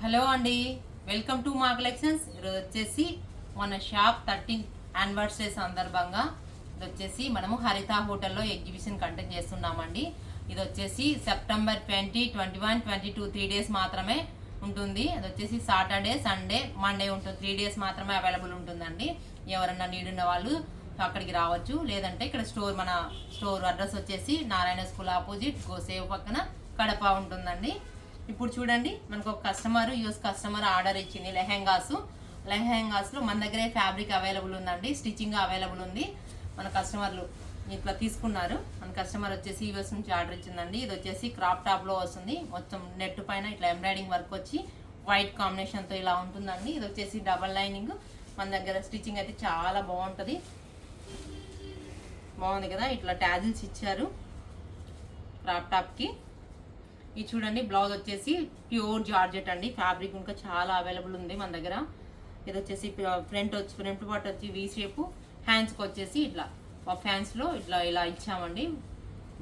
Hello అండి, welcome to మా collections. ఈరోజు వచ్చేసి మన షాప్ 13th యానివర్సరీ సందర్భంగా ఇది వచ్చేసి మనము హరిత హోటల్లో ఎగ్జిబిషన్ కండక్ట్ చేస్తున్నామండి. ఇది వచ్చేసి సెప్టెంబర్ 20, 21, 22 3 డేస్ మాత్రమే ఉంటుంది. అది వచ్చేసి సాటర్డే, సండే, మండే ఉంటుంది. 3 డేస్ మాత్రమే అవైలబుల్ ఉంటుందండి. ఎవరన్నా నీడ్ ఉన్న వాళ్ళు అక్కడికి రావచ్చు. లేదంటే ఇక్కడ మన స్టోర్ అడ్రస్ వచ్చేసి నారాయణ స్కూల్ ఆపోజిట్ గోసేవ్ పక్కన కడప ఉంటుందండి. ఇప్పుడు చూడండి, మనకు ఒక యూఎస్ కస్టమర్ ఆర్డర్ ఇచ్చింది లెహెంగాస్లో మన దగ్గరే ఫ్యాబ్రిక్ అవైలబుల్ ఉందండి, స్టిచ్చింగ్ అవైలబుల్ ఉంది. మన కస్టమర్లు ఇట్లా తీసుకున్నారు. మన కస్టమర్ వచ్చేసి యూఎస్ నుంచి ఆర్డర్ ఇచ్చిందండి. ఇది వచ్చేసి క్రాప్ టాప్లో వస్తుంది. మొత్తం నెట్ పైన ఇట్లా ఎంబ్రాయిడింగ్ వర్క్ వచ్చి వైట్ కాంబినేషన్తో ఇలా ఉంటుందండి. ఇది వచ్చేసి డబల్ లైనింగ్. మన దగ్గర స్టిచ్చింగ్ అయితే చాలా బాగుంటుంది కదా. ఇట్లా ట్యాజిల్స్ ఇచ్చారు క్రాప్ టాప్కి. ఇది చూడండి, బ్లౌజ్ వచ్చేసి ప్యూర్ జార్జెట్ అండి. ఫ్యాబ్రిక్ ఇంకా చాలా అవైలబుల్ ఉంది మన దగ్గర. ఇది వచ్చేసి ఫ్రంట్ పార్ట్ వచ్చి వీ షేపు, హ్యాండ్స్కి వచ్చేసి ఇట్లా హ్యాండ్స్లో ఇలా ఇచ్చామండి.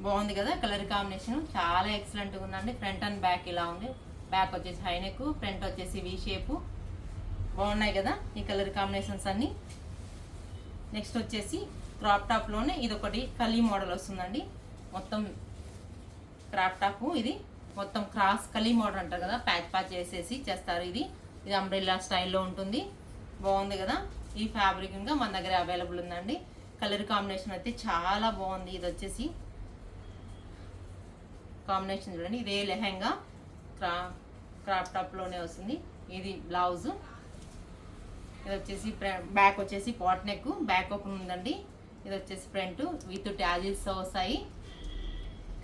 బాగుంది కదా. కలర్ కాంబినేషన్ చాలా ఎక్సలెంట్గా ఉందండి. ఫ్రంట్ అండ్ బ్యాక్ ఇలా ఉంది. బ్యాక్ వచ్చేసి హై నెక్, ఫ్రంట్ వచ్చేసి వీ షేపు. బాగున్నాయి కదా ఈ కలర్ కాంబినేషన్స్ అన్నీ. నెక్స్ట్ వచ్చేసి క్రాప్ టాప్లోనే ఇది ఒకటి కలీ మోడల్ వస్తుందండి. మొత్తం క్రాప్ టాప్. ఇది మొత్తం క్రాస్ కలీ మోడల్ అంటారు కదా, ప్యాచ్ వేసేసి చేస్తారు. ఇది అంబ్రెల్లా స్టైల్లో ఉంటుంది. బాగుంది కదా. ఈ ఫ్యాబ్రిక్ ఇంకా మన దగ్గర అవైలబుల్ ఉందండి. కలర్ కాంబినేషన్ అయితే చాలా బాగుంది. ఇది వచ్చేసి కాంబినేషన్ చూడండి. ఇదే లెహెంగా క్రాప్ టాప్లోనే వస్తుంది. ఇది బ్లౌజ్. ఇది వచ్చేసి బ్యాక్ వచ్చేసి పాట్ నెక్, బ్యాక్ ఓపెన్ ఉందండి. ఇది వచ్చేసి ఫ్రంట్ విత్ ట్యాజిల్స్ వస్తాయి.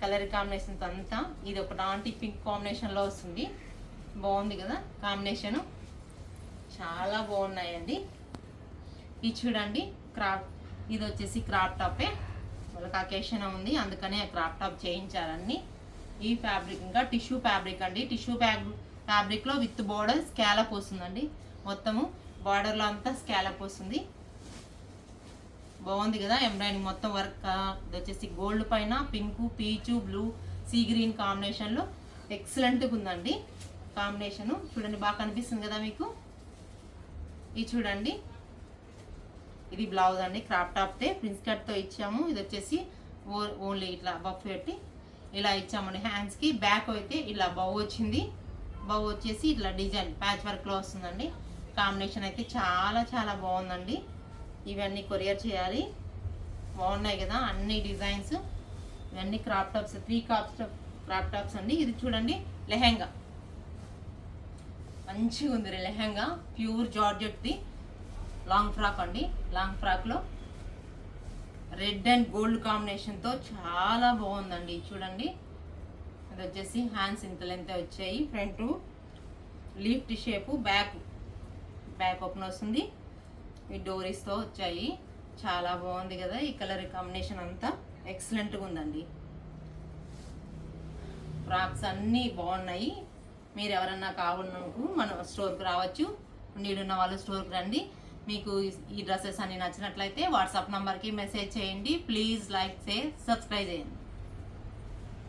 కలర్ కాంబినేషన్స్ అంతా ఇది ఒక నాంటి పింక్ కాంబినేషన్లో వస్తుంది. బాగుంది కదా కాంబినేషను, చాలా బాగున్నాయండి. ఇది చూడండి ఇది వచ్చేసి క్రాప్ టాపే. వాళ్ళకి అకేషన్ ఉంది, అందుకనే క్రాప్ టాప్ చేయించారన్ని. ఈ ఫ్యాబ్రిక్ ఇంకా టిష్యూ ఫ్యాబ్రిక్ అండి. టిష్యూ ఫ్యాబ్రిక్లో విత్ బోర్డర్ స్కాలప్ వస్తుందండి. మొత్తము బార్డర్లో అంతా స్కాలప్ వస్తుంది. బాగుంది కదా. ఎంబ్రాయిడింగ్ మొత్తం వర్క్. ఇది వచ్చేసి గోల్డ్ పైన పింక్, పీచు, బ్లూ, సీ గ్రీన్ కాంబినేషన్లో ఎక్సలెంట్గా ఉందండి కాంబినేషను. చూడండి, బాగా కనిపిస్తుంది కదా మీకు. ఇది చూడండి, ఇది బ్లౌజ్ అండి. క్రాప్ టాప్తే ప్రిన్స్ కట్తో ఇచ్చాము. ఇది వచ్చేసి ఓన్లీ ఇట్లా బఫ్ పెట్టి ఇలా ఇచ్చామండి హ్యాండ్స్కి. బ్యాక్ అయితే ఇలా బౌ వచ్చింది. బౌ వచ్చేసి ఇట్లా డిజైన్ ప్యాచ్ వర్క్లో వస్తుందండి. కాంబినేషన్ అయితే చాలా చాలా బాగుందండి. ఇవన్నీ కొరియర్ చేయాలి. బాగున్నాయి కదా అన్ని డిజైన్స్. ఇవన్నీ క్రాప్ టాప్స్, 3 క్రాప్ టాప్స్ అండి. ఇది చూడండి లెహెంగా, మంచిగా ఉంది లెహెంగా. ప్యూర్ జార్జెట్ది లాంగ్ ఫ్రాక్ అండి. లాంగ్ ఫ్రాక్లో రెడ్ అండ్ గోల్డ్ కాంబినేషన్తో చాలా బాగుందండి. చూడండి, ఇది వచ్చేసి హ్యాండ్స్ ఇంత లెంత్ వచ్చాయి. Front lift shape, back open వస్తుంది. ఈ డోరీస్తో వచ్చాయి. చాలా బాగుంది కదా. ఈ కలర్ కాంబినేషన్ అంతా ఎక్సలెంట్గా ఉందండి. ఫ్రాక్స్ అన్నీ బాగున్నాయి. మీరు ఎవరన్నా కావాలనుకు మన స్టోర్కి రావచ్చు. నీడున్న వాళ్ళు స్టోర్కి రండి. మీకు ఈ డ్రెస్సెస్ అన్ని నచ్చినట్లయితే వాట్సాప్ నెంబర్కి మెసేజ్ చేయండి. ప్లీజ్ లైక్, షేర్, సబ్స్క్రైబ్ చేయండి.